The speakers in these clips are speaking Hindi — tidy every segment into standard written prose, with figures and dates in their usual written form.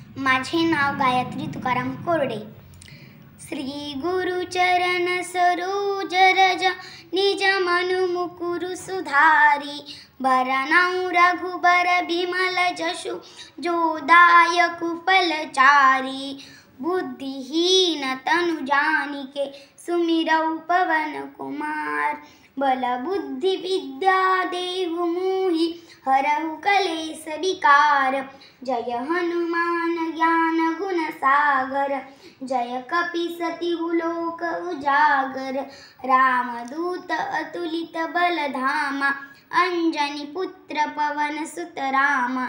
माझे नाव गायत्री तुकाराम कोरडे. श्री गुरुचरण सरोज रज निज मनु मुकुरु सुधारी. बरनउँ रघुबर बिमल जसु जो दायकु फलचारी. बुद्धिहीन तनु जानिके सुमिरौ पवन कुमार. बल बुद्धि विद्या देहु मोहि हरहु कलेश विकार. जय हनुमान ज्ञान गुण सागर जय कपीसतिहु लोक उजागर. रामदूत अतुलित बल धामा अंजनी पुत्र पवन सुत रामा.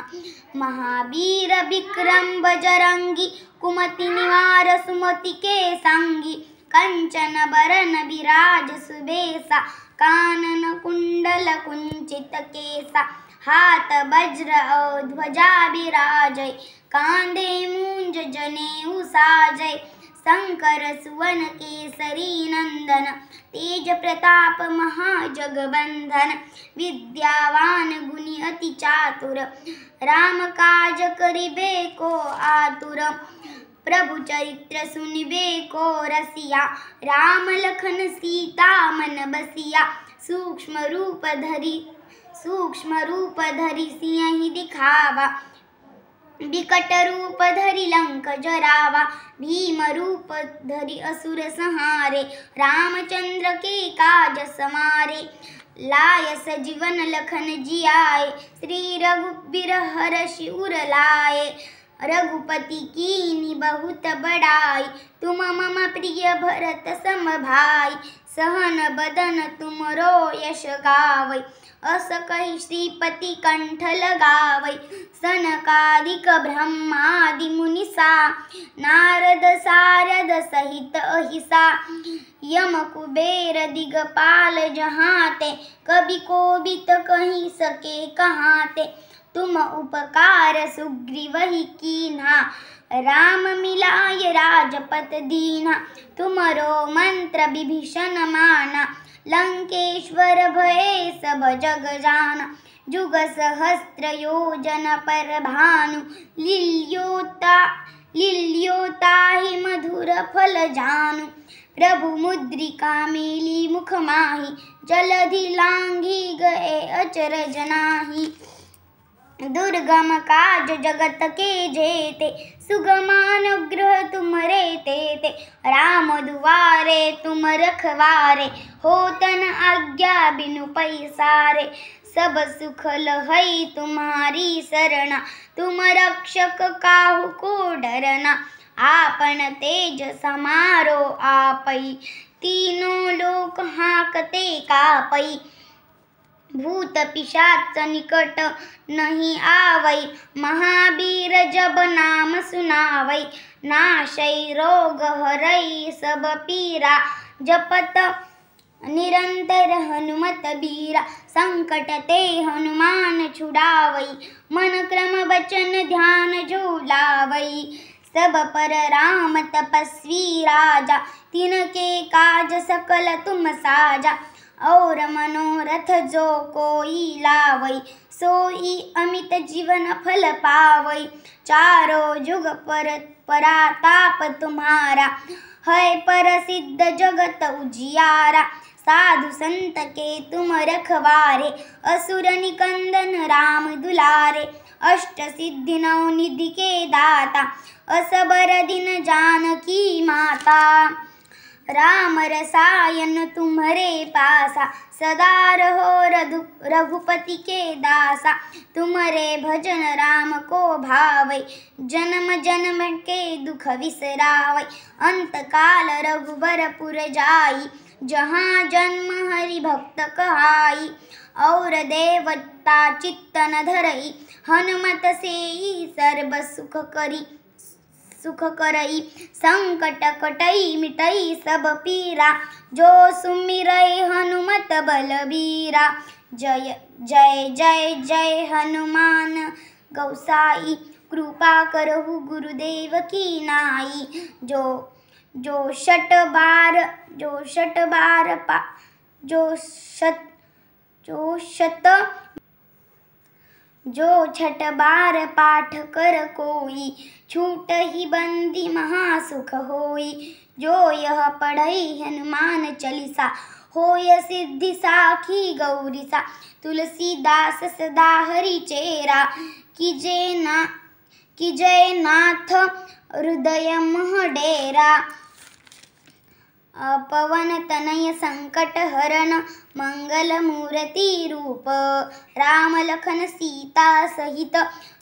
महावीर विक्रम बजरंगी कुमति निवार सुमति के संगी. कंचन बरन विराज सुबेसा कानन कुंडल कुंचित केसा. हाथ वज्र और ध्वजा विराजय कांधे मूंज जनेऊ साजय. शंकर सुवन केसरी नंदन तेज प्रताप महाजगबंधन. विद्यावान गुणी अति चातुर राम काज करिबे को आतुर. प्रभु चरित्र सुनिबे को रसिया राम लखन सीता मन बसिया. सूक्ष्म रूप धरि सियहि दिखावा विकट रूप धरि लंक जरावा. भीम रूप धरि असुर संहारे रामचंद्र के काज समारे. लाय सजीवन लखन जियाए श्री रघुबीर हरषि उर लाए. रघुपति कीन्ही बहुत बड़ाई तुम मम प्रिय भरत सम भाई. सहन बदन तुमरो यश गावै अस कहि श्रीपति कंठ लगावै. सनकादिक ब्रह्मादि मुनिसा नारद सारद सहित अहिसा. यम कुबेर दिगपाल जहाते कवि कोविद कहि सके कहाते. तुम उपकार सुग्रीवहि कीन्हा राम मिलाय राजपत दीन्हा. तुमरो मंत्र विभीषण माना लंकेश्वर भये सब जग जाना. जुग सहस्त्र योजन पर भानु लील्यो ताहि मधुर फल जानु. प्रभु मुद्रिका मेली मुख माहि जलधि लांघि गए अचरज नाही. दुर्गम काज जगत के जेते सुगमानुग्रह तुमरे तेते. राम दुआरे तुम रखवारे होतन आज्ञा बिनु पैसारे. सब सुख लहै तुम्हारी सरना तुम रक्षक काहू को डरना. आपन तेज समारो आपै तीनों लोक हाँकते कापै. भूत पिशाच निकट नहीं आवै महावीर जब नाम सुनावै. नाशै रोग हरै सब पीरा जपत निरंतर हनुमत बीरा. संकट ते हनुमान छुड़ावै मन क्रम वचन ध्यान जो लावै. सब पर राम तपस्वी राजा तिनके काज सकल तुम साजा. और मनोरथ जो कोई लावै सोई अमित जीवन फल पावै. चारों जुग पर पराताप तुम्हारा है प्रसिद्ध जगत उजियारा. साधु संत के तुम रखवारे असुर निकंदन राम दुलारे. अष्ट सिद्धि नौ निधि के दाता असबर दिन जानकी माता. राम रसायन तुम्हारे पासा सदा रहो रघुपति के दासा. तुम्हारे भजन राम को भावै जन्म जन्म के दुख बिसरावै. अंत काल रघुबरपुर जाई जहाँ जन्म हरि भक्त कहाई. और देवता चित्त न धरई हनुमत सेई सर्व सुख करई. संकट कटई मिटई सब पीरा जो सुमिरै हनुमत बलबीरा. जय जय जय जय हनुमान गौसाई. कृपा करहु गुरुदेव की नाई. जो शत जो छठ बार पाठ कर कोई, छूट ही बंदी महासुख होई। जो यह पढ़ई हनुमान चालीसा, होय सिद्धि साखी गौरीसा। तुलसीदास सदा हरि चेरा, कीजय नाथ हृदय मह डेरा। पवन तनय संकट हरण, मंगल मूर्ति रूप। राम लखन सीता सहित,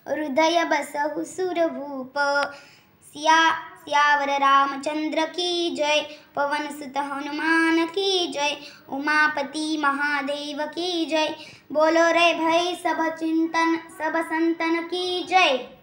हृदय बसहु सुर भूप। सियावर रामचंद्र की जय, पवन सुत हनुमान की जय। उमापति महादेव की जय, बोलो रे भाई सब चिंतन सब संतन की जय।